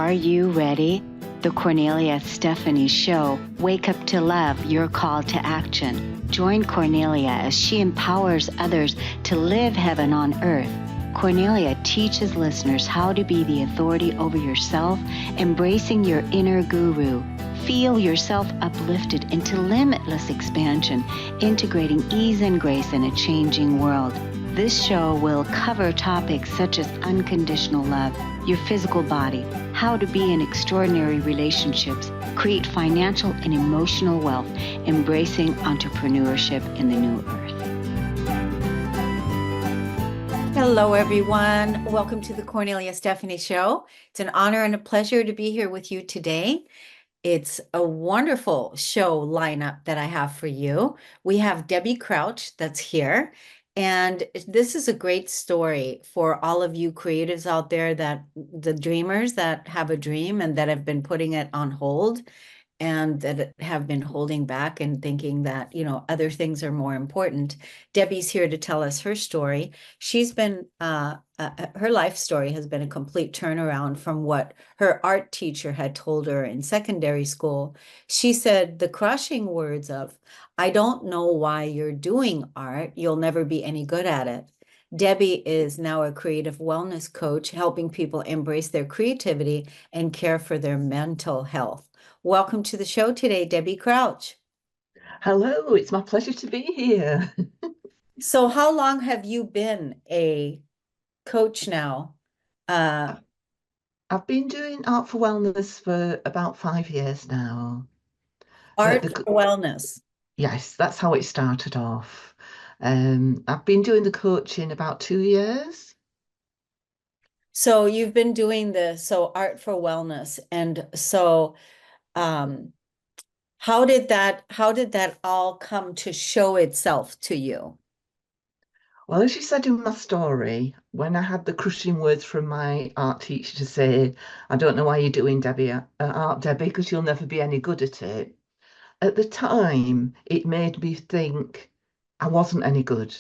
Are you ready? The Kornelia Stephanie Show. Wake up to love, your call to action. Join Kornelia as she empowers others to live heaven on earth. Kornelia teaches listeners how to be the authority over yourself, embracing your inner guru. Feel yourself uplifted into limitless expansion, integrating ease and grace in a changing world. This show will cover topics such as unconditional love, your physical body, how to be in extraordinary relationships, create financial and emotional wealth, embracing entrepreneurship in the new earth. Hello, everyone. Welcome to the Kornelia Stephanie Show. It's an honor and a pleasure to be here with you today. It's a wonderful show lineup that I have for you. We have Debbie Crouch that's here. And this is a great story for all of you creatives out there, that the dreamers that have a dream and that have been putting it on hold and that have been holding back and thinking that, other things are more important. Debbie's here to tell us her story. She's been, her life story has been a complete turnaround from what her art teacher had told her in secondary school. She said the crushing words of, "I don't know why you're doing art. You'll never be any good at it." Debbie is now a creative wellness coach, helping people embrace their creativity and care for their mental health. Welcome to the show today, Debbie Crouch. Hello, it's my pleasure to be here. So how long have you been a coach now? I've been doing Art for Wellness for about 5 years now. Art for Wellness. Yes, that's how it started off. I've been doing the coaching about 2 years. So you've been doing Art for Wellness. And so how did that all come to show itself to you? Well, as you said in my story, when I had the crushing words from my art teacher to say, "I don't know why you're doing art, Debbie, because you'll never be any good at it." At the time, it made me think I wasn't any good,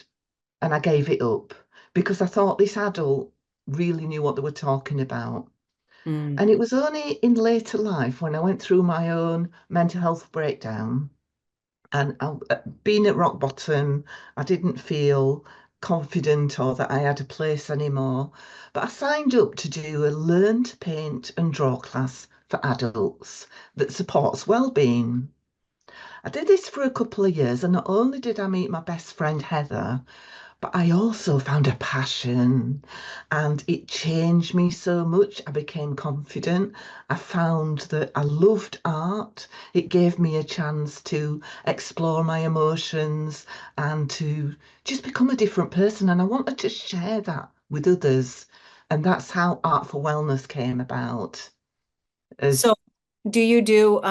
and I gave it up because I thought this adult really knew what they were talking about. And it was only in later life, when I went through my own mental health breakdown and being at rock bottom, I didn't feel confident or that I had a place anymore. But I signed up to do a learn to paint and draw class for adults that supports well-being. I did this for a couple of years, and not only did I meet my best friend Heather, but I also found a passion, and it changed me so much. I became confident. I found that I loved art. It gave me a chance to explore my emotions and to just become a different person. And I wanted to share that with others. And that's how Art for Wellness came about. So do you do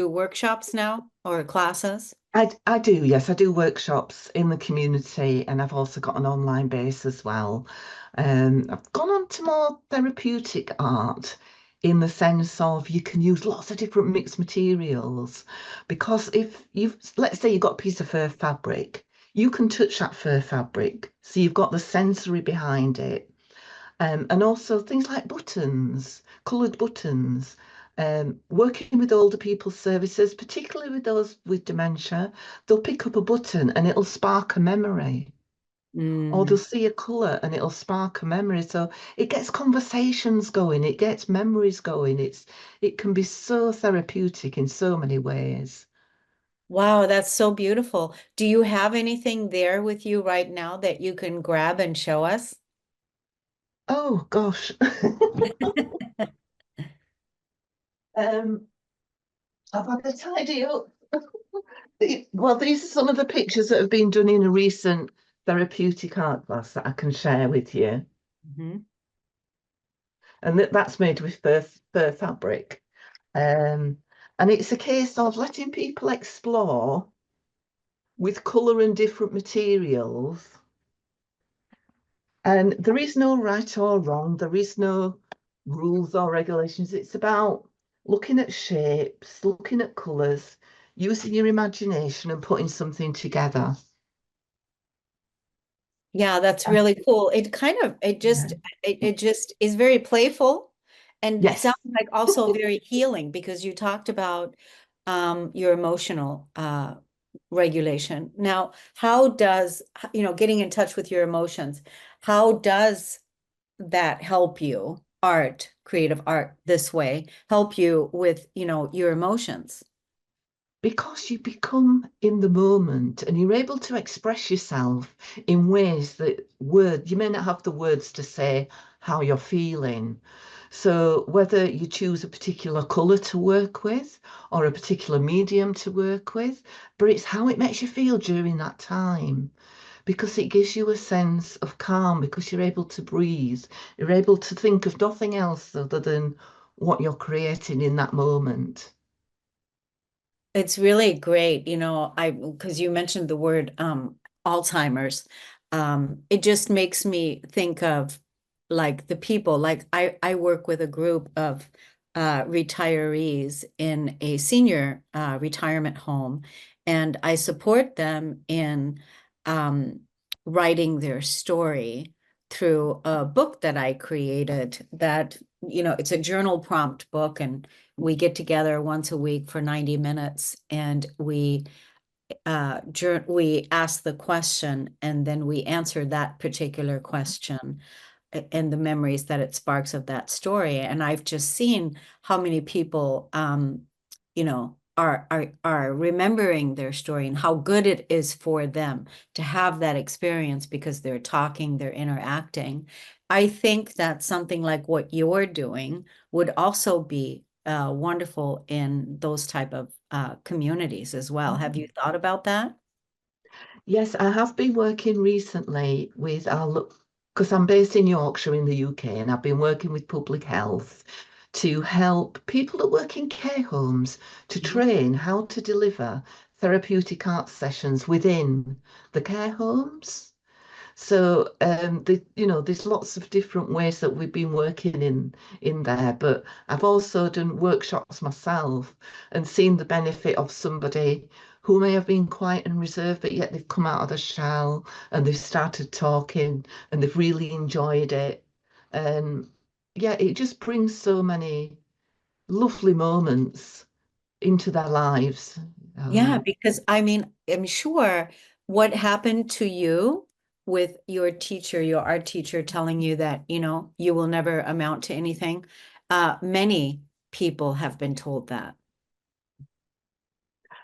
workshops now or classes? I do, yes. I do workshops in the community, and I've also got an online base as well. I've gone on to more therapeutic art in the sense of you can use lots of different mixed materials, because if let's say you've got a piece of fur fabric, you can touch that fur fabric. So you've got the sensory behind it. And also things like buttons, coloured buttons. Working with older people's services, particularly with those with dementia, they'll pick up a button and it'll spark a memory. Or they'll see a colour and it'll spark a memory. So it gets conversations going, it gets memories going. It can be so therapeutic in so many ways. Wow, that's so beautiful. Do you have anything there with you right now that you can grab and show us? Oh gosh. I've had to tidy up. Well, these are some of the pictures that have been done in a recent therapeutic art class that I can share with you. And that's made with fur fabric. And it's a case of letting people explore with colour and different materials. And there is no right or wrong. There is no rules or regulations. It's about looking at shapes, looking at colours, using your imagination and putting something together. Yeah, that's really cool. It just is very playful, and it sounds Yes. like also very healing because you talked about your emotional regulation. Now, how does, getting in touch with your emotions, how does that help you, art, creative art this way, help you with, your emotions? Because you become in the moment and you're able to express yourself in ways that you may not have the words to say how you're feeling. So whether you choose a particular color to work with or a particular medium to work with, but it's how it makes you feel during that time. Because it gives you a sense of calm, because you're able to breathe, you're able to think of nothing else other than what you're creating in that moment. It's really great, because you mentioned the word Alzheimer's. It just makes me think of like the people, like I work with a group of retirees in a senior retirement home, and I support them in um, writing their story through a book that I created that, it's a journal prompt book, and we get together once a week for 90 minutes and we ask the question and then we answer that particular question and the memories that it sparks of that story. And I've just seen how many people, are remembering their story and how good it is for them to have that experience because they're talking, they're interacting. I think that something like what you're doing would also be wonderful in those type of communities as well. Have you thought about that? Yes, I have been working recently with our, because I'm based in Yorkshire in the UK, and I've been working with public health to help people that work in care homes to Mhm. train how to deliver therapeutic art sessions within the care homes. So there's lots of different ways that we've been working in there, but I've also done workshops myself and seen the benefit of somebody who may have been quiet and reserved, but yet they've come out of the shell and they've started talking and they've really enjoyed it. And yeah, it just brings so many lovely moments into their lives. Yeah, Um, because I mean, I'm sure what happened to you with your teacher, your art teacher telling you that, you will never amount to anything. Many people have been told that.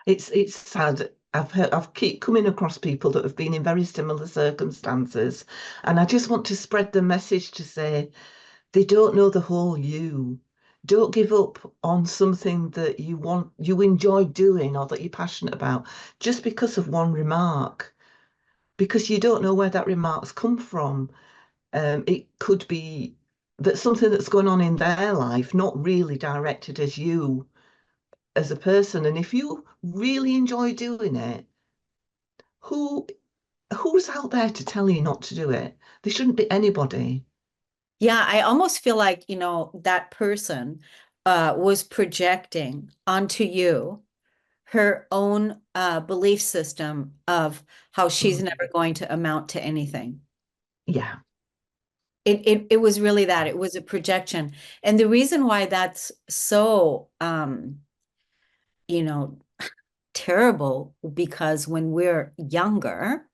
it's sad. I've keep coming across people that have been in very similar circumstances, and I just want to spread the message to say they don't know the whole you. Don't give up on something that you enjoy doing or that you're passionate about just because of one remark, because you don't know where that remark's come from. It could be that something that's going on in their life, not really directed as you as a person. And if you really enjoy doing it, who who's out there to tell you not to do it? There shouldn't be anybody. Yeah, I almost feel like, that person was projecting onto you her own belief system of how she's Mm, never going to amount to anything. yeah. It was really that. It was a projection. And the reason why that's so you know, terrible because when we're younger,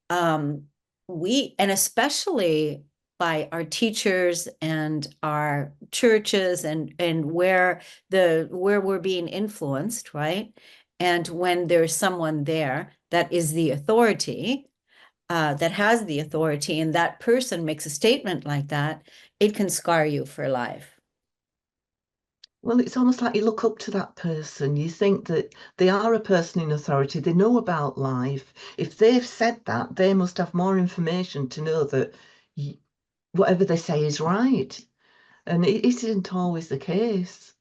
um, and especially by our teachers and our churches and where we're being influenced, right? And when there's someone there that is the authority, that has the authority, and that person makes a statement like that, it can scar you for life. Well, it's almost like you look up to that person. You think that they are a person in authority. They know about life. If they've said that, they must have more information to know that y whatever they say is right. And it isn't always the case.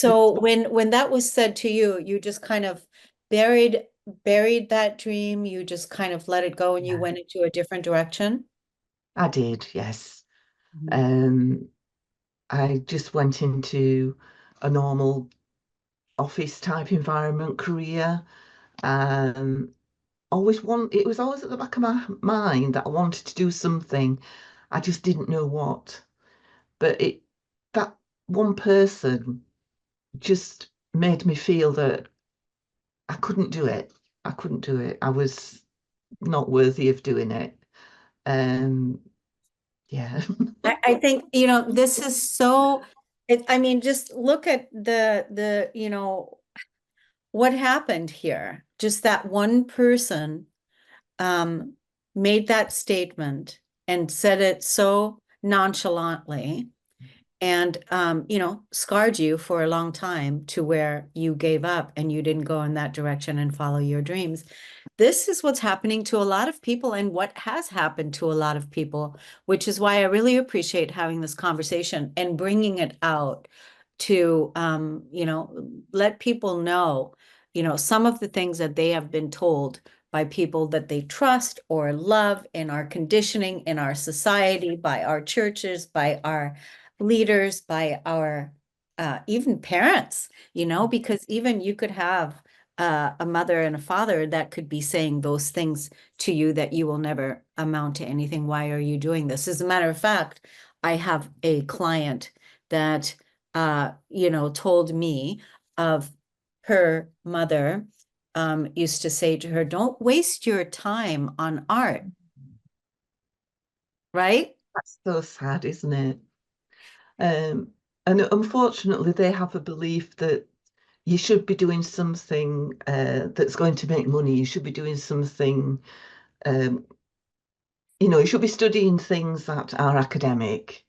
The- So when that was said to you, you just kind of buried that dream, you just kind of let it go and you yeah, went into a different direction. I did, yes. Mhm. Um, I just went into a normal office type environment career. Um, it was always at the back of my mind that I wanted to do something. I just didn't know what. But one person just made me feel that I couldn't do it. I couldn't do it. I was not worthy of doing it. Um, yeah. I think, this is so, I mean, just look at what happened here. Just that one person um, made that statement and said it so nonchalantly and scarred you for a long time to where you gave up and you didn't go in that direction and follow your dreams. This is what's happening to a lot of people and what has happened to a lot of people, which is why I really appreciate having this conversation and bringing it out to let people know, some of the things that they have been told by people that they trust or love in our conditioning, in our society, by our churches, by our leaders, by our even parents, because even you could have a mother and a father that could be saying those things to you that you will never amount to anything. Why are you doing this? As a matter of fact, I have a client that told me of her mother used to say to her, don't waste your time on art, right? That's so sad, isn't it? Um, and unfortunately, they have a belief that you should be doing something that's going to make money. You should be doing something, um, you should be studying things that are academic.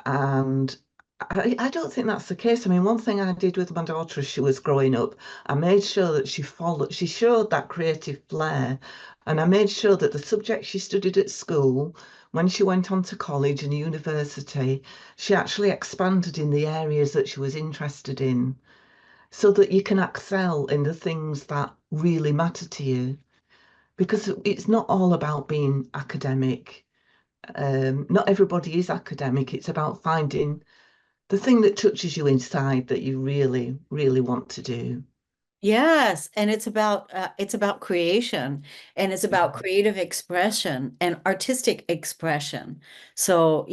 And I don't think that's the case. I mean, one thing I did with my daughter as she was growing up, I made sure that she showed that creative flair. And I made sure that the subject she studied at school, when she went on to college and university, she actually expanded in the areas that she was interested in so that you can excel in the things that really matter to you. Because it's not all about being academic. Not everybody is academic. It's about finding the thing that touches you inside that you really, really want to do. Yes, and it's about creation and it's about Yeah. creative expression and artistic expression. So,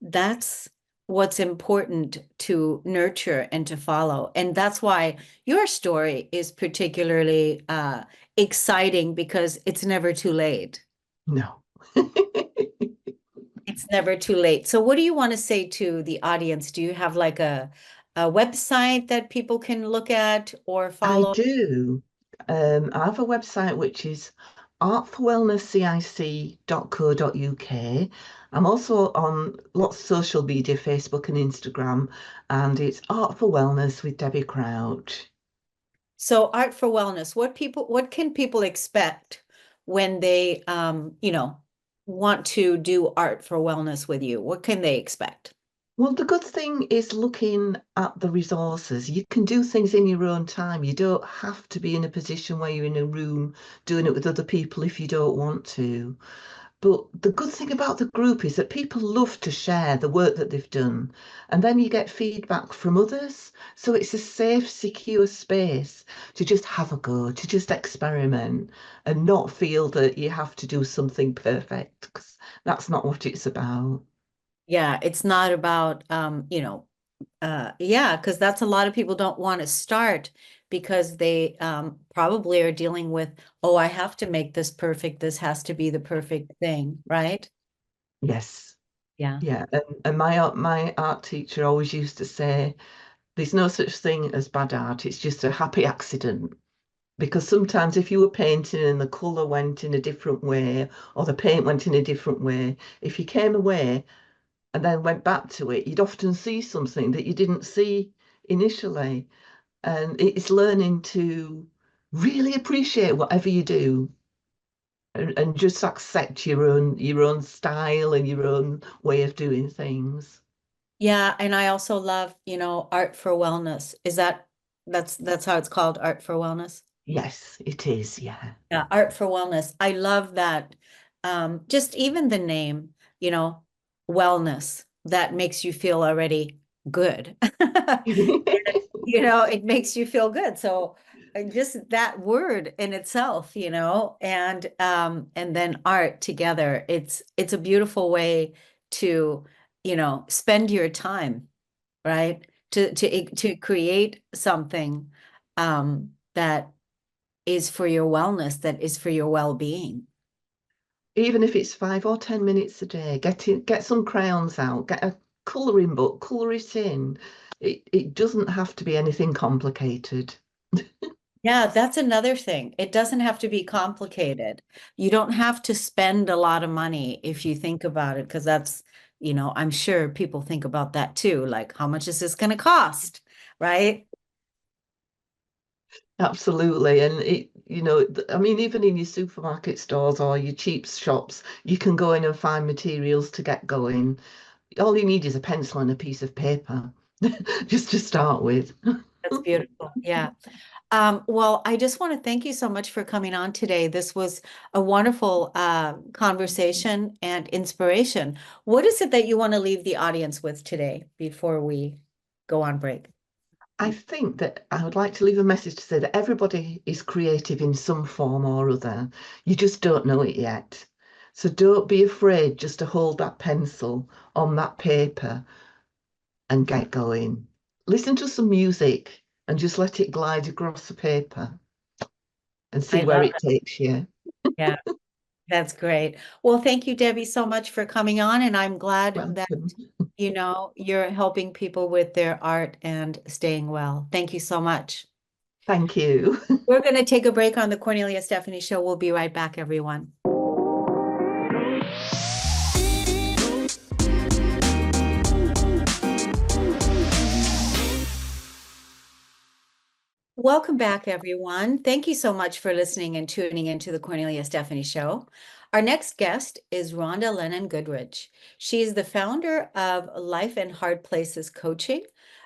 that's what's important to nurture and to follow. And that's why your story is particularly exciting because it's never too late. No. It's never too late. So what do you want to say to the audience? Do you have like a website that people can look at or I follow? do. I have a website which is artforwellnesscic.co.uk. I'm also on lots of social media, Facebook and Instagram, and it's Art for Wellness with Debbie Crouch. So art for wellness, what can people expect when they want to do art for wellness with you? What can they expect? Well, the good thing is looking at the resources. You can do things in your own time. You don't have to be in a position where you're in a room doing it with other people if you don't want to. But the good thing about the group is that people love to share the work that they've done. And then you get feedback from others. So it's a safe, secure space to just have a go, to just experiment and not feel that you have to do something perfect, 'cause that's not what it's about. Yeah, it's not about yeah, because that's a lot of people don't want to start because they probably are dealing with, oh, I have to make this perfect. This has to be the perfect thing, right? Yes. Yeah. Yeah, and my art teacher always used to say, "There's no such thing as bad art. It's just a happy accident." Because sometimes if you were painting and the colour went in a different way, or the paint went in a different way, if you came away and then went back to it, you'd often see something that you didn't see initially. And it's learning to really appreciate whatever you do and just accept your own style and your own way of doing things. Yeah, and I also love, art for wellness. Is that's how it's called, art for wellness? Yes, it is. Yeah. Yeah, art for wellness. I love that. Just even the name, wellness, that makes you feel already good. It makes you feel good. So just that word in itself, and then art together, it's a beautiful way to, spend your time. right? To create something that is for your wellness, that is for your well-being. Even if it's 5 or 10 minutes a day, get some crayons out, get a colouring book, colour it in. It doesn't have to be anything complicated. Yeah, that's another thing. It doesn't have to be complicated. You don't have to spend a lot of money if you think about it, because that's, I'm sure people think about that too. Like, how much is this going to cost? Right? Absolutely. And I mean, even in your supermarket stores or your cheap shops, you can go in and find materials to get going. All you need is a pencil and a piece of paper, just to start with. That's beautiful. Yeah. Well, I just want to thank you so much for coming on today. This was a wonderful conversation and inspiration. What is it that you want to leave the audience with today before we go on break? I think that I would like to leave a message to say that everybody is creative in some form or other. You just don't know it yet. So don't be afraid just to hold that pencil on that paper and get going. Listen to some music and just let it glide across the paper and see I where love it it. takes you. Yeah, that's great. Well, thank you, Debbie, so much for coming on. And I'm glad that, Welcome. you're helping people with their art and staying well. Thank you so much. Thank you. We're going to take a break on the Cornelia Stephanie Show. We'll be right back, everyone. Welcome back, everyone. Thank you so much for listening and tuning into the Cornelia Stephanie Show. Our next guest is Ronda Lennon-Goodridge. She is the founder of Life in Hard Places Coaching,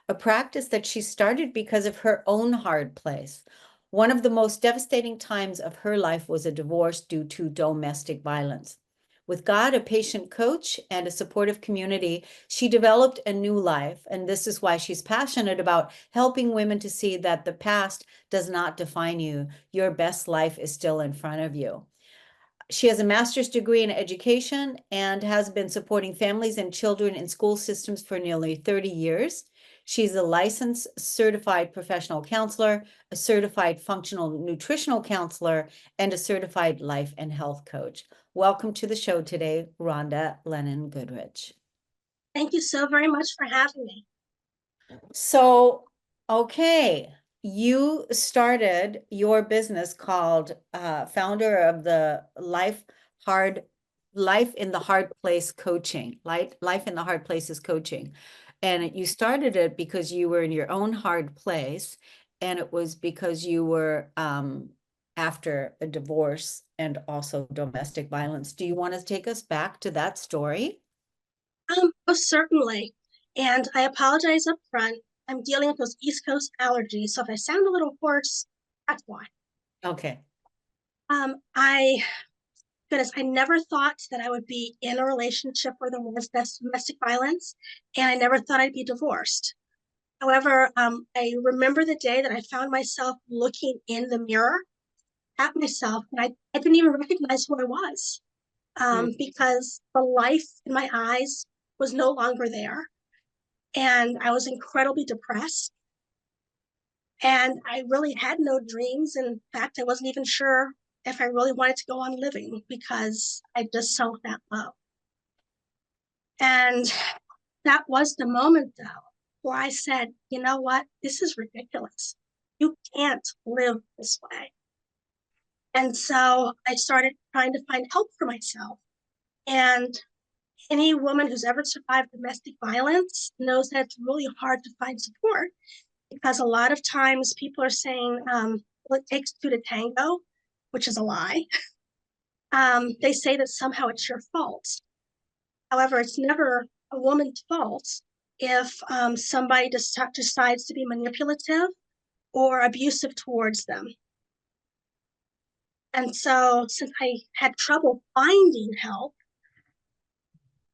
a practice that she started because of her own hard place. One of the most devastating times of her life was a divorce due to domestic violence. With God, a patient coach, and a supportive community, she developed a new life. And this is why she's passionate about helping women to see that the past does not define you. Your best life is still in front of you. She has a master's degree in education and has been supporting families and children in school systems for nearly 30 years. She's a licensed certified professional counselor, a certified functional nutritional counselor, and a certified life and health coach. Welcome to the show today, Ronda Lennon-Goodridge. Thank you so very much for having me. So, okay, you started your business called founder of the Life in the Hard Place Coaching, Life in the Hard Places Coaching. And you started it because you were in your own hard place, and it was because you were after a divorce and also domestic violence. Do you want to take us back to that story? Most certainly. And I apologize up front. I'm dealing with those East Coast allergies, so if I sound a little hoarse, that's why. Okay. I goodness, I never thought that I would be in a relationship where there was domestic violence, and I never thought I'd be divorced. However, I remember the day that I found myself looking in the mirror at myself, and I didn't even recognize who I was. Because the life in my eyes was no longer there. And I was incredibly depressed. And I really had no dreams. In fact, I wasn't even sure if I really wanted to go on living because I just sunk that low. And that was the moment, though, where I said, you know what? This is ridiculous. You can't live this way. And so I started trying to find help for myself. And any woman who's ever survived domestic violence knows that it's really hard to find support because a lot of times people are saying, well, it takes two to tango, which is a lie. They say that somehow it's your fault. However, it's never a woman's fault if somebody decides to be manipulative or abusive towards them. And so, since I had trouble finding help,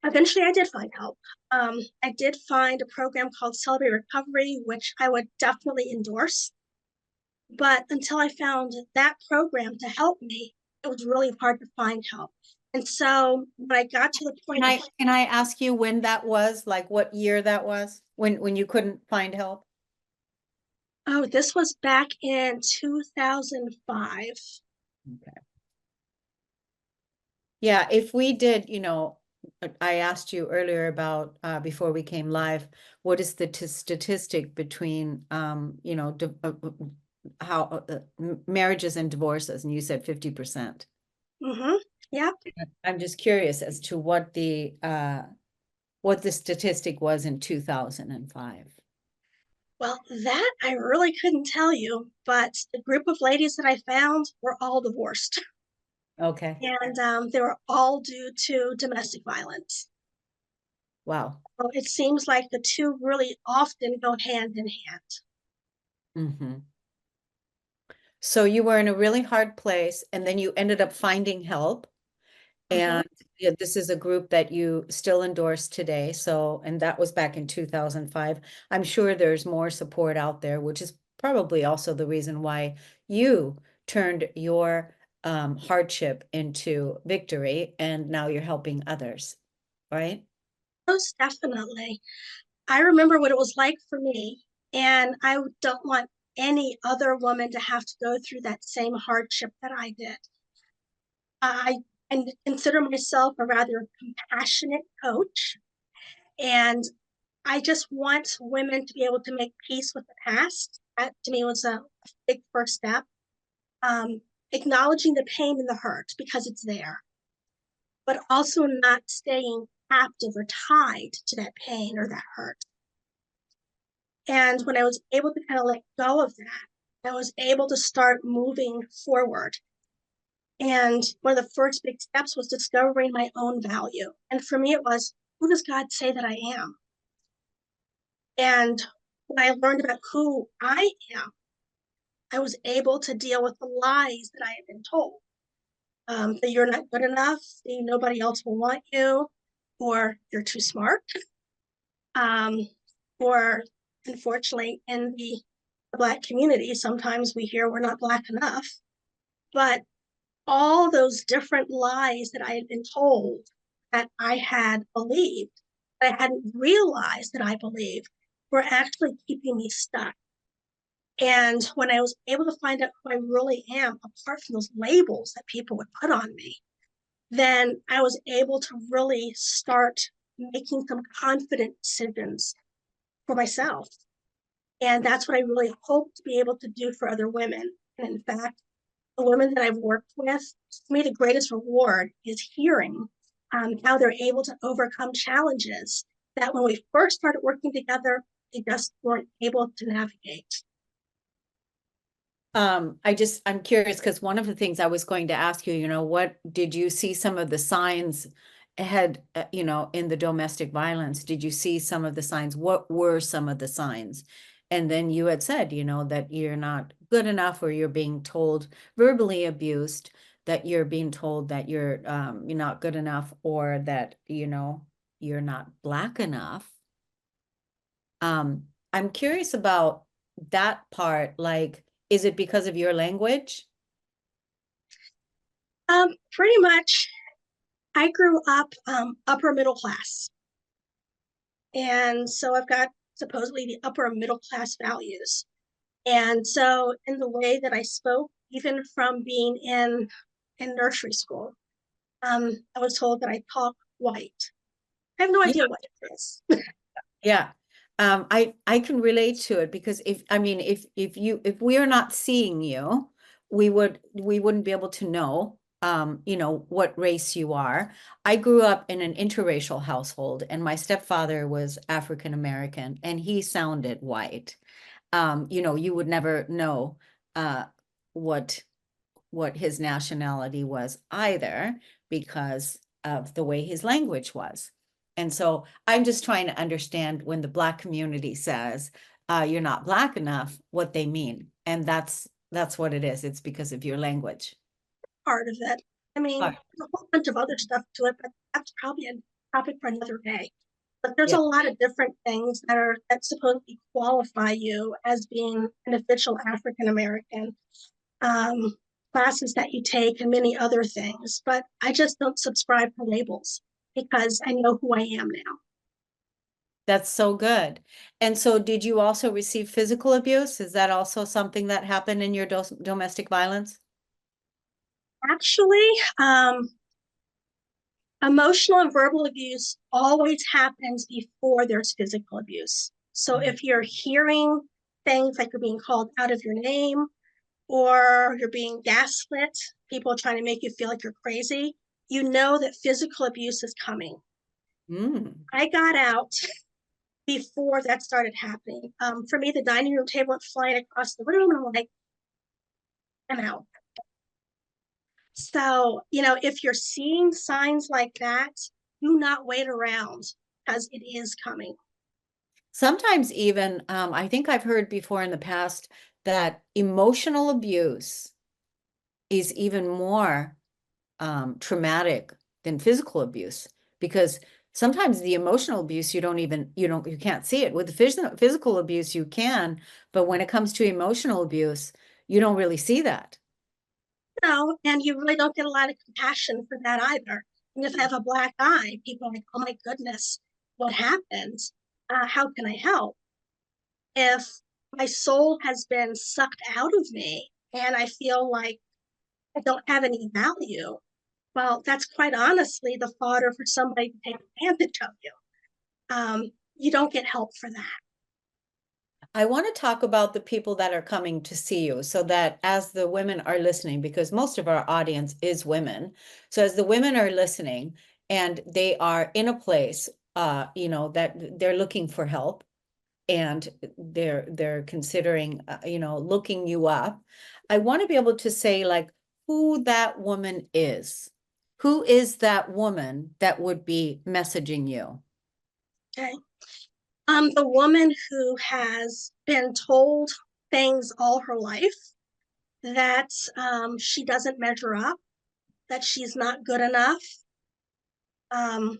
eventually I did find help. I did find a program called Celebrate Recovery, which I would definitely endorse. But until I found that program to help me, it was really hard to find help. And so when I got to the point Can I ask you when that was, like what year that was? when you couldn't find help? Oh, this was back in 2005. Okay. Yeah, if we did, I asked you earlier about before we came live, what is the statistic between how marriages and divorces, and you said 50%. Mm-hmm. Yep. I'm just curious as to what the statistic was in 2005. Well, that I really couldn't tell you, but the group of ladies that I found were all divorced. Okay. And they were all due to domestic violence. Wow. So it seems like the two really often go hand in hand. Mm-hmm. So you were in a really hard place, and then you ended up finding help. Mm-hmm. And yeah, this is a group that you still endorse today. So, and that was back in 2005. I'm sure there's more support out there, which is probably also the reason why you turned your hardship into victory, and now you're helping others, right? Most definitely. I remember what it was like for me, and I don't want any other woman to have to go through that same hardship that I did. I and consider myself a rather compassionate coach, and I just want women to be able to make peace with the past. That to me was a big first step. Um, Acknowledging the pain and the hurt because it's there, but also not staying captive or tied to that pain or that hurt. And when I was able to kind of let go of that, I was able to start moving forward. And one of the first big steps was discovering my own value. And for me, it was, who does God say that I am? And when I learned about who I am, I was able to deal with the lies that I had been told, that you're not good enough, that nobody else will want you, or you're too smart, um, or unfortunately, in the Black community, sometimes we hear we're not Black enough. But all those different lies that I had been told that I had believed, that I hadn't realized that I believed, were actually keeping me stuck. And when I was able to find out who I really am, apart from those labels that people would put on me, then I was able to really start making some confident decisions for myself. And that's what I really hope to be able to do for other women. And in fact, the women that I've worked with, to me, the greatest reward is hearing how they're able to overcome challenges that when we first started working together, they just weren't able to navigate. I'm curious because one of the things I was going to ask you, what did you see some of the signs ahead, in the domestic violence? Did you see some of the signs? What were some of the signs? And then you had said, that you're not good enough, or you're being told, verbally abused, that you're being told that you're not good enough, or that, you're not Black enough. I'm curious about that part. Like, is it because of your language? Pretty much, I grew up upper middle class. And so I've got supposedly the upper middle class values. And so in the way that I spoke, even from being in nursery school, I was told that I talk white. I have no idea what it is. Yeah. I can relate to it because if we are not seeing you, we wouldn't be able to know what race you are. I grew up in an interracial household, and my stepfather was African American, and he sounded white. You would never know what his nationality was either, because of the way his language was. And so I'm just trying to understand, when the Black community says you're not Black enough, what they mean. And that's what it is. It's because of your language. Part of it. I mean, Right. there's a whole bunch of other stuff to it, but that's probably a topic for another day. But there's Yeah. a lot of different things that supposedly qualify you as being an official African American, um, classes that you take, and many other things. But I just don't subscribe to labels because I know who I am now. That's so good. And so did you also receive physical abuse? Is that also something that happened in your domestic violence? Actually, emotional and verbal abuse always happens before there's physical abuse. So if you're hearing things like you're being called out of your name or you're being gaslit, people are trying to make you feel like you're crazy, you know that physical abuse is coming. Mm. I got out before that started happening. For me, the dining room table went flying across the room, and I'm like, I'm out. So, if you're seeing signs like that, do not wait around because it is coming. Sometimes even, I think I've heard before in the past that emotional abuse is even more traumatic than physical abuse, because sometimes the emotional abuse you can't see it. With the physical abuse you can, but when it comes to emotional abuse, you don't really see that. No, and you really don't get a lot of compassion for that either. And if I have a black eye, people are like, oh my goodness, what happened? How can I help? If my soul has been sucked out of me and I feel like I don't have any value, well, that's quite honestly the fodder for somebody to take advantage of you. You don't get help for that. I want to talk about the people that are coming to see you, so that as the women are listening, because most of our audience is women. So as the women are listening and they are in a place, that they're looking for help, and they're considering, looking you up. I want to be able to say, like, who that woman is. Who is that woman that would be messaging you? Okay. The woman who has been told things all her life that she doesn't measure up, that she's not good enough, um,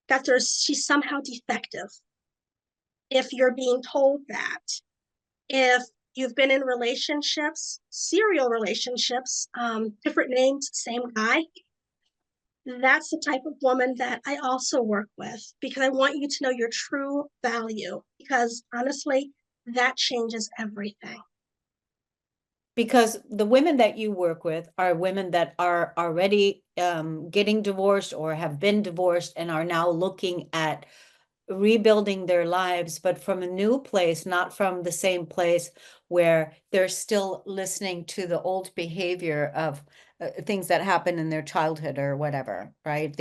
that she's somehow defective. If you're being told that, if you've been in relationships, serial relationships, different names, same guy, that's the type of woman that I also work with, because I want you to know your true value, because honestly, that changes everything. Because the women that you work with are women that are already getting divorced or have been divorced and are now looking at rebuilding their lives, but from a new place, not from the same place where they're still listening to the old behavior of things that happened in their childhood or whatever, right?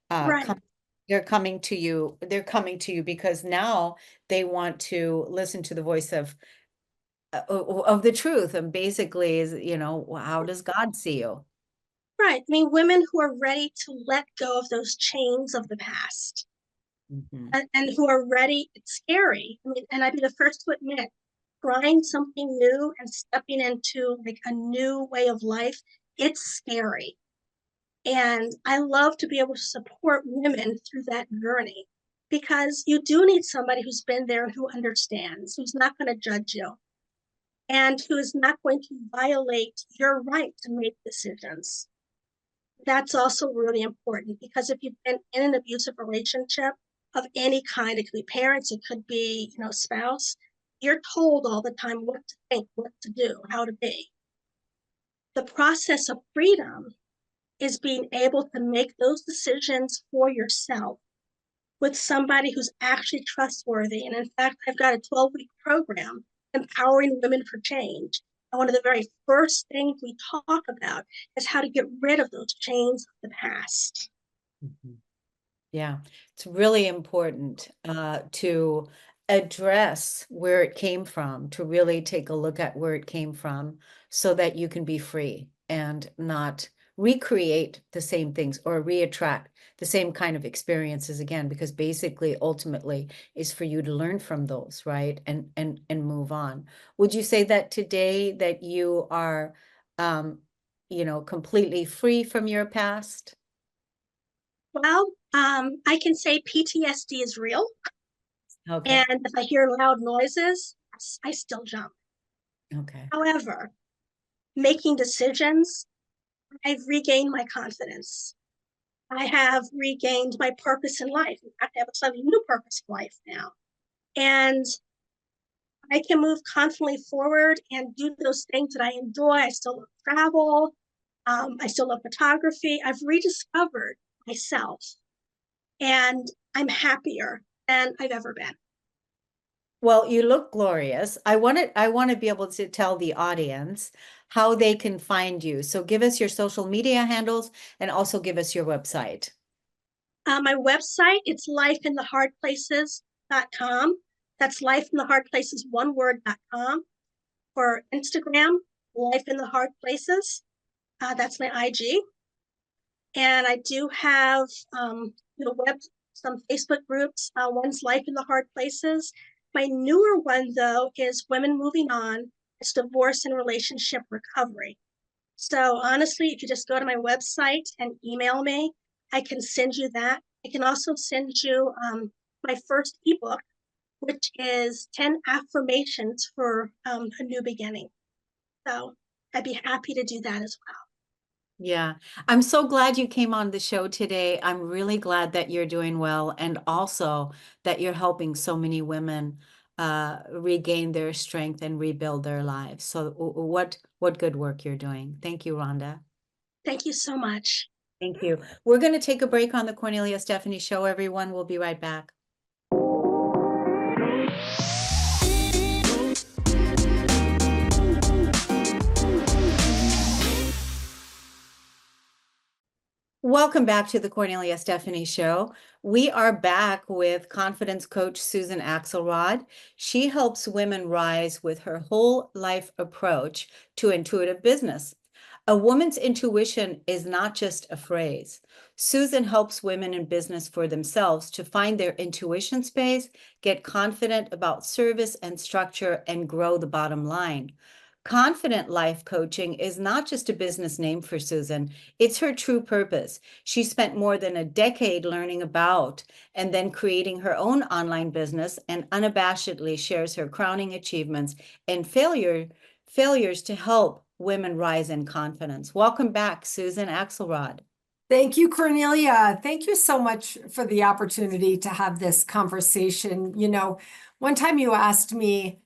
Right. They're coming to you. They're coming to you because now they want to listen to the voice of the truth, and basically is, how does God see you? Right. I mean, women who are ready to let go of those chains of the past, Mhm. and who are ready. It's scary. I mean, and I'd be the first to admit, trying something new and stepping into like a new way of life, it's scary. And I love to be able to support women through that journey, because you do need somebody who's been there and who understands, who's not going to judge you, and who is not going to violate your right to make decisions. That's also really important, because if you've been in an abusive relationship of any kind, it could be parents, it could be, spouse, you're told all the time what to think, what to do, how to be. The process of freedom is being able to make those decisions for yourself with somebody who's actually trustworthy. And in fact, I've got a 12-week program, Empowering Women for Change. And one of the very first things we talk about is how to get rid of those chains of the past. Mhm. Yeah, it's really important to address where it came from, to really take a look at where it came from, so that you can be free and not recreate the same things or reattract the same kind of experiences again, because basically, ultimately, is for you to learn from those, right? And move on. Would you say that today that you are, completely free from your past? Well, I can say PTSD is real. Okay. And if I hear loud noises, I still jump. Okay. However, making decisions, I've regained my confidence. I have regained my purpose in life. In fact, I have a slightly new purpose in life now. And I can move confidently forward and do those things that I enjoy. I still love travel. I still love photography. I've rediscovered myself and I'm happier than I've ever been. Well, you look glorious. I want to be able to tell the audience how they can find you. So give us your social media handles and also give us your website. My website, it's lifeinthehardplaces.com. That's lifeinthehardplaces, one word.com. For Instagram, Life in the Hard Places. That's my IG. And I do have some Facebook groups. One's Life in the Hard Places. My newer one, though, is Women Moving On. It's divorce and relationship recovery. So honestly, if you just go to my website and email me, I can send you that. I can also send you my first ebook, which is 10 affirmations for a new beginning. So I'd be happy to do that as well. Yeah, I'm so glad you came on the show today. I'm really glad that you're doing well and also that you're helping so many women regain their strength and rebuild their lives. So what good work you're doing. Thank you, Rhonda. Thank you so much. Thank you. We're going to take a break on the Kornelia Stephanie Show, everyone. We'll be right back. Welcome back to the Kornelia Stephanie Show. We are back with confidence coach Susan Axelrod. She helps women rise with her whole life approach to intuitive business. A woman's intuition is not just a phrase. Susan helps women in business for themselves to find their intuition space, get confident about service and structure, and grow the bottom line. Confident life coaching is not just a business name for Susan. It's her true purpose. She spent more than a decade learning about and then creating her own online business and unabashedly shares her crowning achievements and failures to help women rise in confidence. Welcome back, Susan Axelrod. Thank you, Cornelia. Thank you so much for the opportunity to have this conversation. You know, one time you asked me,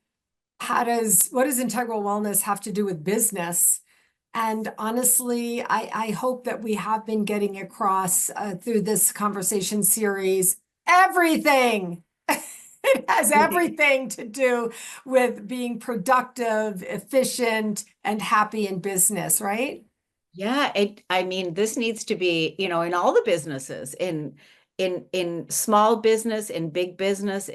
what does integral wellness have to do with business? And honestly, I hope that we have been getting across through this conversation series, everything. It has everything to do with being productive, efficient, and happy in business, right? Yeah, I mean, this needs to be, in all the businesses, in small business, in big business,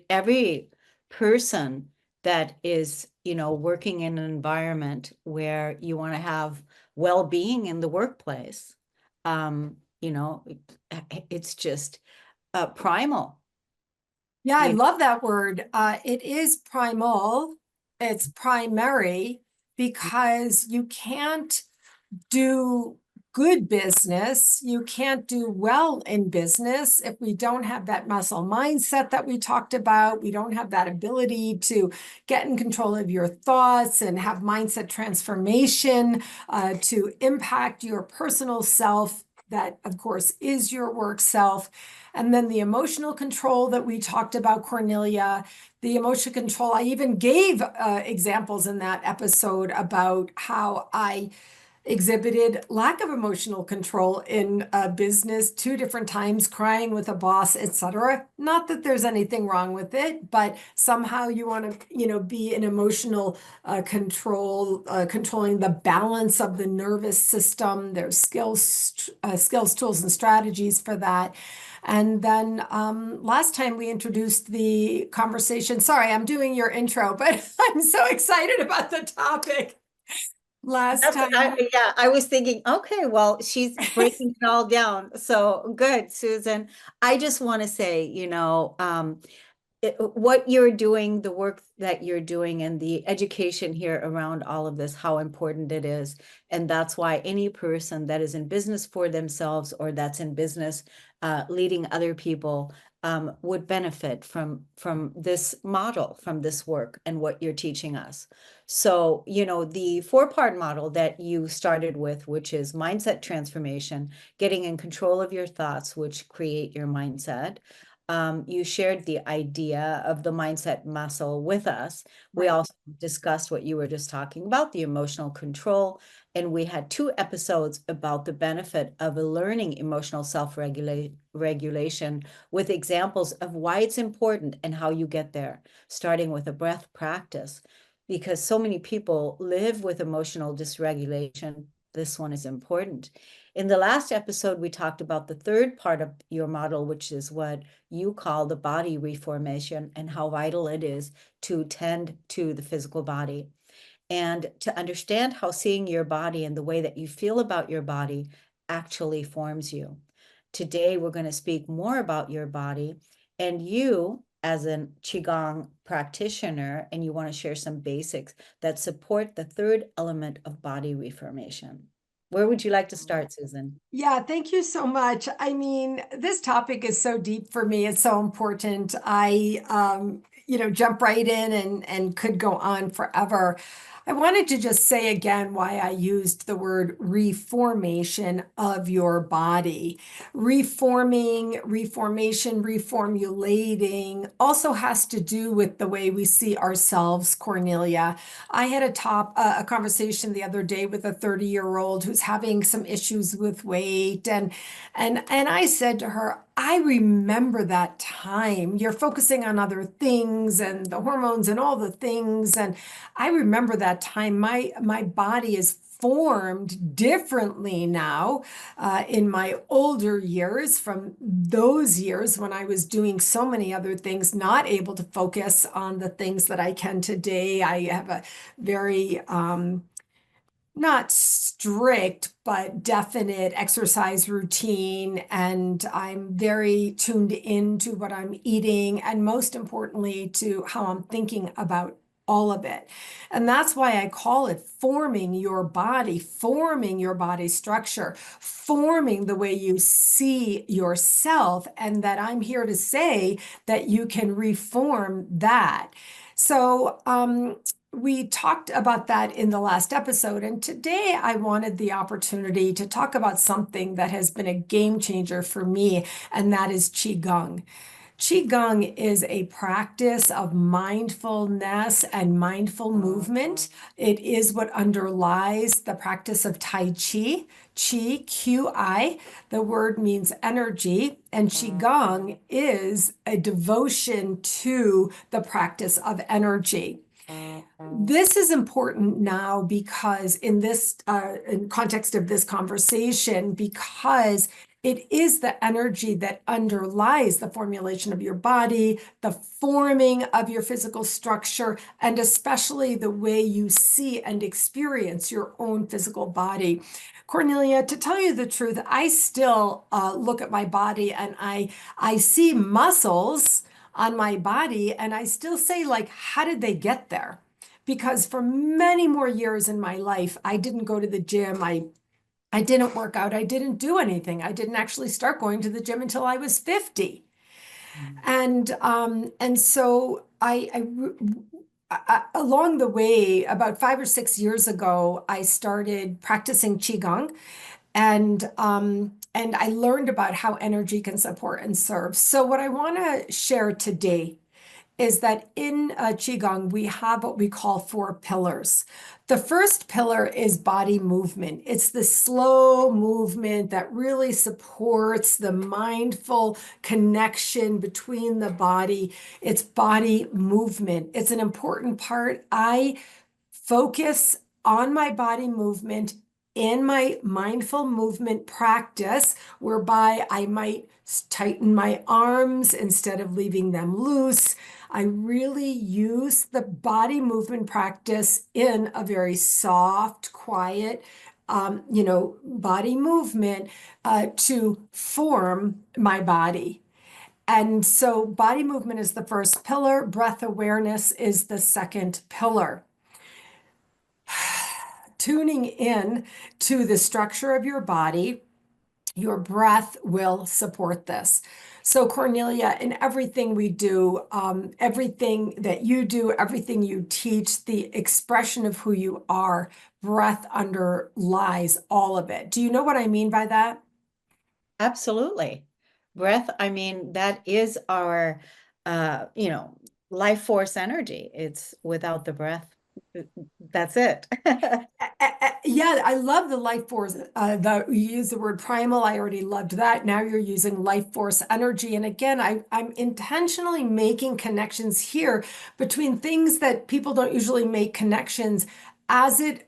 every person that is, working in an environment where you want to have well-being in the workplace. It's just primal. Yeah, I love that word. It is primal. It's primary because you can't do good business. You can't do well in business if we don't have that muscle mindset that we talked about. We don't have that ability to get in control of your thoughts and have mindset transformation to impact your personal self. That, of course, is your work self. And then the emotional control that we talked about, Cornelia, the emotional control. I even gave examples in that episode about how I exhibited lack of emotional control in business 2 different times, crying with a boss, etc. Not that there's anything wrong with it, but somehow you want to, be an emotional controlling the balance of the nervous system. There's skills, tools, and strategies for that. And then last time we introduced the conversation. Sorry, I'm doing your intro, but I'm so excited about the topic. I was thinking, okay, well, she's breaking it all down. So good, Susan. I just want to say, what you're doing, the work that you're doing, and the education here around all of this, how important it is. And that's why any person that is in business for themselves or that's in business leading other people would benefit from this model, from this work and what you're teaching us. So, you know, the 4-part model that you started with, which is mindset transformation, getting in control of your thoughts, which create your mindset. You shared the idea of the mindset muscle with us. We Right. also discussed what you were just talking about, the emotional control. And we had 2 episodes about the benefit of learning emotional self-regulation with examples of why it's important and how you get there, starting with a breath practice. Because so many people live with emotional dysregulation, this one is important. In the last episode, we talked about the 3rd part of your model, which is what you call the body reformation, and how vital it is to tend to the physical body and to understand how seeing your body and the way that you feel about your body actually forms you. Today, we're going to speak more about your body and you as a Qigong practitioner, and you want to share some basics that support the 3rd element of body reformation. Where would you like to start, Susan? Yeah, thank you so much. I mean, this topic is so deep for me. It's so important. I, jump right in and could go on forever. I wanted to just say again why I used the word reformation of your body. Reforming, reformation, reformulating also has to do with the way we see ourselves, Cornelia. I had a conversation the other day with a 30-year-old who's having some issues with weight, and I said to her, I remember that time. You're focusing on other things and the hormones and all the things, and I remember that time. My body is formed differently now in my older years from those years when I was doing so many other things, not able to focus on the things that I can today. I have a very not strict, but definite exercise routine. And I'm very tuned into what I'm eating, and most importantly, to how I'm thinking about all of it. And that's why I call it forming your body structure, forming the way you see yourself. And that I'm here to say that you can reform that. So, we talked about that in the last episode, and today I wanted the opportunity to talk about something that has been a game changer for me, and that is Qigong. Qigong is a practice of mindfulness and mindful movement. It is what underlies the practice of Tai Chi. Qi, Qi, the word means energy, and Qigong is a devotion to the practice of energy. This is important now because in context of this conversation, because it is the energy that underlies the formulation of your body, the forming of your physical structure, and especially the way you see and experience your own physical body. Cornelia, to tell you the truth, I still look at my body and I see muscles on my body, and I still say, like, how did they get there? Because for many more years in my life, I didn't go to the gym. I didn't work out. I didn't do anything. I didn't actually start going to the gym until I was 50. And so along the way, about 5 or 6 years ago, I started practicing Qigong, and I learned about how energy can support and serve. So what I want to share today is that in Qigong, we have what we call 4 pillars. The first pillar is body movement. It's the slow movement that really supports the mindful connection between the body. It's body movement. It's an important part. I focus on my body movement in my mindful movement practice, whereby I might tighten my arms instead of leaving them loose. I really use the body movement practice in a very soft, quiet, body movement to form my body. And so body movement is the first pillar, breath awareness is the second pillar. Tuning in to the structure of your body, your breath will support this. So Kornelia, in everything we do, everything that you do, everything you teach, the expression of who you are, breath underlies all of it. Do you know what I mean by that? Absolutely. Breath, I mean, that is our, life force energy. It's without the breath, that's it. Yeah, I love the life force. You use the word primal. I already loved that. Now you're using life force energy. And again, I'm intentionally making connections here between things that people don't usually make connections as it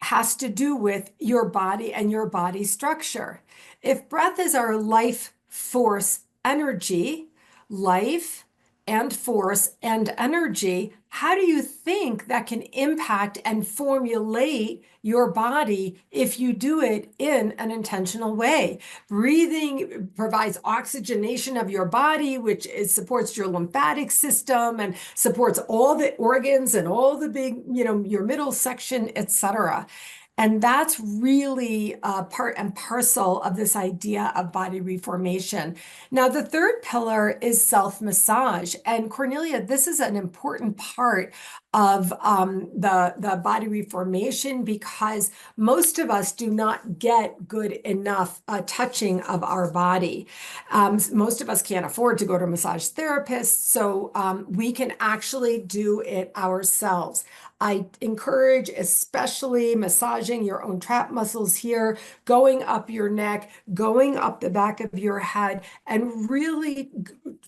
has to do with your body and your body structure. If breath is our life force energy, life and force and energy, how do you think that can impact and formulate your body if you do it in an intentional way? Breathing provides oxygenation of your body, which supports your lymphatic system and supports all the organs and all the big, your middle section, etc. And that's really part and parcel of this idea of body reformation. Now, the third pillar is self-massage. And Kornelia, this is an important part of the body reformation because most of us do not get good enough touching of our body. Most of us can't afford to go to a massage therapist, so we can actually do it ourselves. I encourage especially massaging your own trap muscles here, going up your neck, going up the back of your head, and really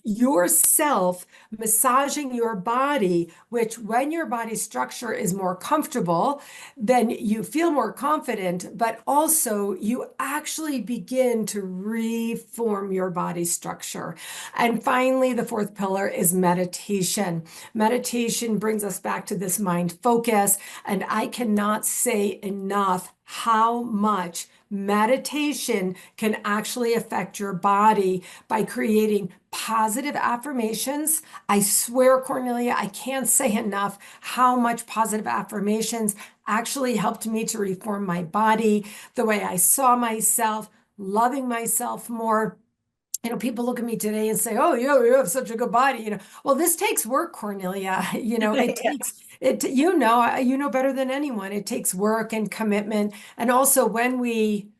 yourself massaging your body, which when your body structure is more comfortable, then you feel more confident, but also you actually begin to reform your body structure. And finally, the fourth pillar is meditation. Meditation brings us back to this mind focus, and I cannot say enough how much meditation can actually affect your body by creating positive affirmations. I swear, Kornelia, I can't say enough how much positive affirmations actually helped me to reform my body, the way I saw myself, loving myself more. People look at me today and say, "Oh, you have such a good body." Well, this takes work, Kornelia. It Yeah. takes it. You know better than anyone. It takes work and commitment, and also when we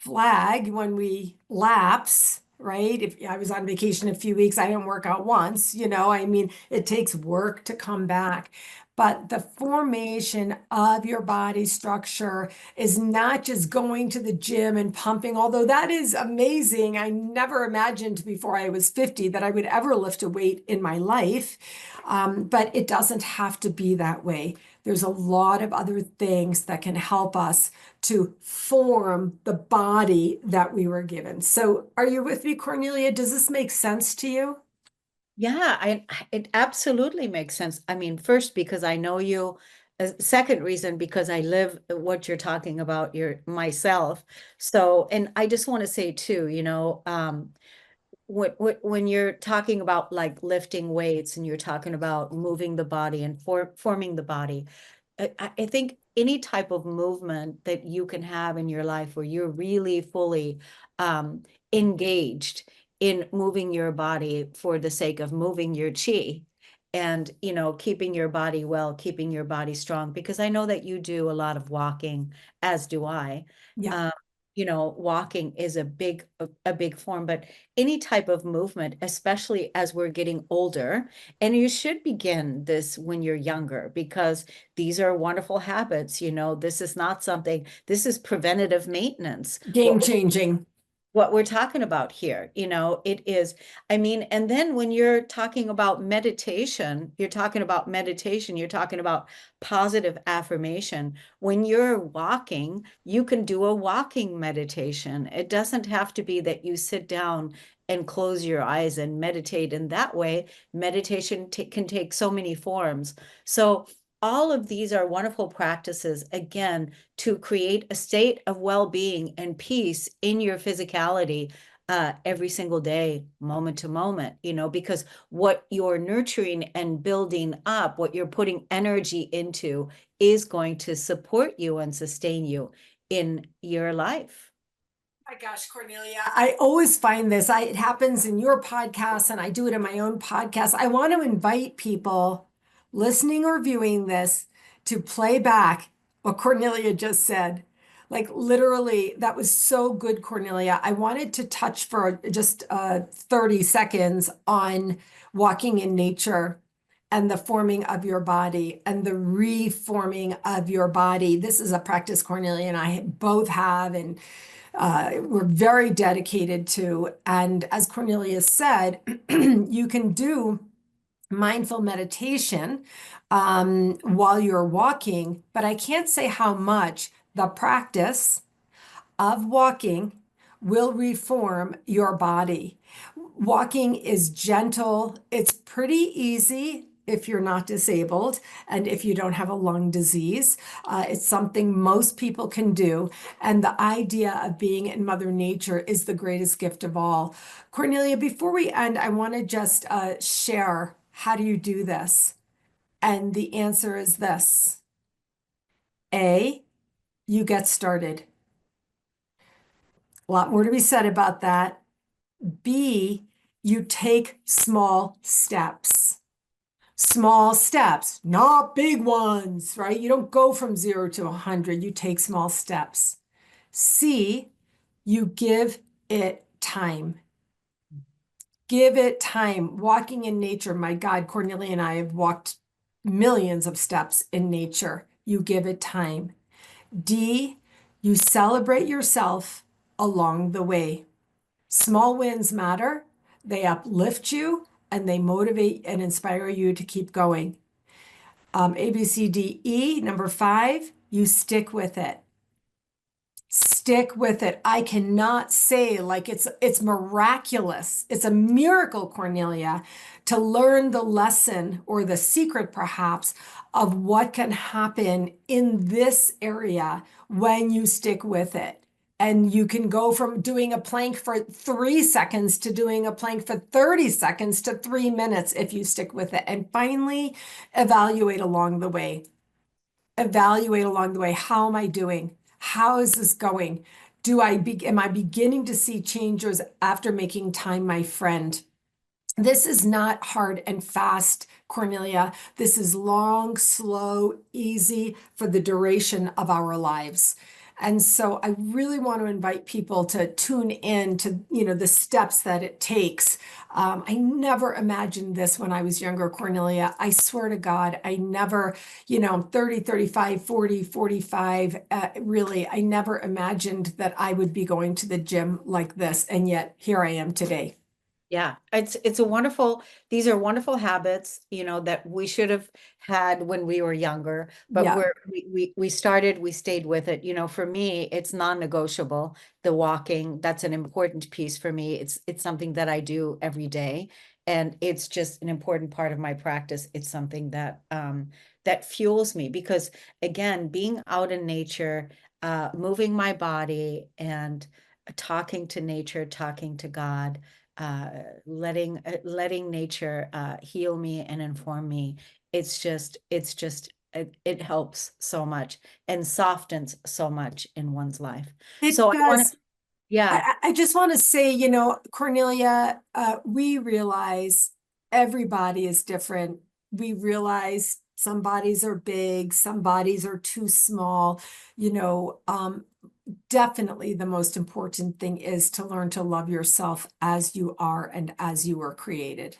when we lapse, right? If I was on vacation a few weeks, I didn't work out once. It takes work to come back. But the formation of your body structure is not just going to the gym and pumping, although that is amazing. I never imagined before I was 50 that I would ever lift a weight in my life. But it doesn't have to be that way. There's a lot of other things that can help us to form the body that we were given. So are you with me, Kornelia? Does this make sense to you? Yeah, it absolutely makes sense. I mean, first, because I know you. Second reason, because I live what you're talking about myself. So, and I just want to say too, when you're talking about like lifting weights and you're talking about moving the body and forming the body, I think any type of movement that you can have in your life where you're really fully engaged in moving your body for the sake of moving your chi and, keeping your body well, keeping your body strong, because I know that you do a lot of walking, as do I. Yeah. Um, walking is a big form, but any type of movement, especially as we're getting older, and you should begin this when you're younger, because these are wonderful habits. This is not something, this is preventative maintenance. Game changing. What we're talking about here, it is, I mean, and then when you're talking about meditation, you're talking about positive affirmation. When you're walking, you can do a walking meditation. It doesn't have to be that you sit down and close your eyes and meditate in that way. Meditation can take so many forms. So all of these are wonderful practices, again, to create a state of well-being and peace in your physicality, every single day, moment to moment, because what you're nurturing and building up, what you're putting energy into is going to support you and sustain you in your life. My gosh, Cornelia, I always find this. It happens in your podcast and I do it in my own podcast. I want to invite people listening or viewing this to play back what Cornelia just said. Like literally, that was so good, Cornelia. I wanted to touch for just 30 seconds on walking in nature and the forming of your body and the reforming of your body. This is a practice Cornelia and I both have, and we're very dedicated to. And as Cornelia said, you can do mindful meditation while you're walking, but I can't say how much the practice of walking will reform your body. Walking is gentle. It's pretty easy if you're not disabled and if you don't have a lung disease. It's something most people can do. And the idea of being in Mother Nature is the greatest gift of all. Cornelia, before we end, I want to just share, how do you do this? And the answer is this. A, you get started. A lot more to be said about that. B, you take small steps. Small steps, not big ones, right? You don't go from 0 to 100. You take small steps. C, you give it time. Give it time. Walking in nature. My God, Cornelia and I have walked millions of steps in nature. You give it time. D, you celebrate yourself along the way. Small wins matter. They uplift you and they motivate and inspire you to keep going. A, B, C, D, E. Number 5, you stick with it. Stick with it. I cannot say like it's miraculous. It's a miracle, Cornelia, to learn the lesson or the secret perhaps of what can happen in this area when you stick with it. And you can go from doing a plank for 3 seconds to doing a plank for 30 seconds to 3 minutes if you stick with it. And finally, evaluate along the way. Evaluate along the way. How am I doing? How is this going? Am I beginning to see changes after making time my friend? This is not hard and fast, Cornelia. This is long, slow, easy for the duration of our lives. And so I really want to invite people to tune in to, the steps that it takes. I never imagined this when I was younger, Cornelia. I swear to God, I never, 30, 35, 40, 45, really, I never imagined that I would be going to the gym like this. And yet here I am today. Yeah, these are wonderful habits, that we should have had when we were younger, but Yeah. we started, we stayed with it. For me, it's non-negotiable. The walking, that's an important piece for me. It's something that I do every day, and it's just an important part of my practice. It's something that that fuels me because, again, being out in nature, moving my body and talking to nature, talking to God, letting nature heal me and inform me. It helps so much and softens so much in one's life. It So does. Yeah, I just want to say, Cornelia, we realize everybody is different. We realize some bodies are big, some bodies are too small. Definitely the most important thing is to learn to love yourself as you are and as you were created.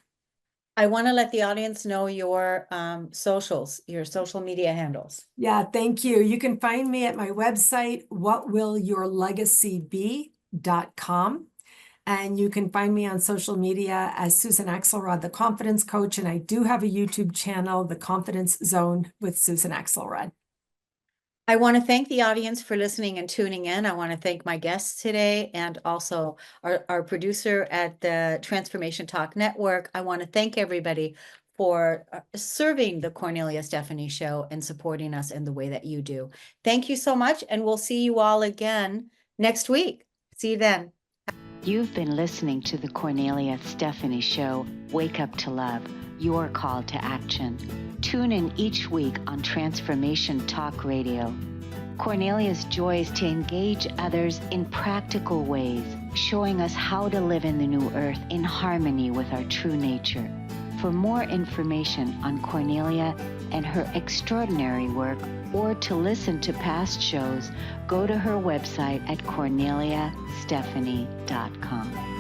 I want to let the audience know your socials, your social media handles. Yeah, thank you. You can find me at my website, whatwillyourlegacybe.com. And you can find me on social media as Susan Axelrod, the Confidence Coach. And I do have a YouTube channel, The Confidence Zone with Susan Axelrod. I want to thank the audience for listening and tuning in. I want to thank my guests today and also our producer at the Transformation Talk Network. I want to thank everybody for serving the Kornelia Stephanie Show and supporting us in the way that you do. Thank you so much, and we'll see you all again next week. See you then. You've been listening to the Kornelia Stephanie Show, Wake Up to Love, your call to action. Tune in each week on Transformation Talk Radio. Kornelia's joy is to engage others in practical ways, showing us how to live in the new earth in harmony with our true nature. For more information on Kornelia and her extraordinary work, or to listen to past shows, go to her website at korneliastephanie.com.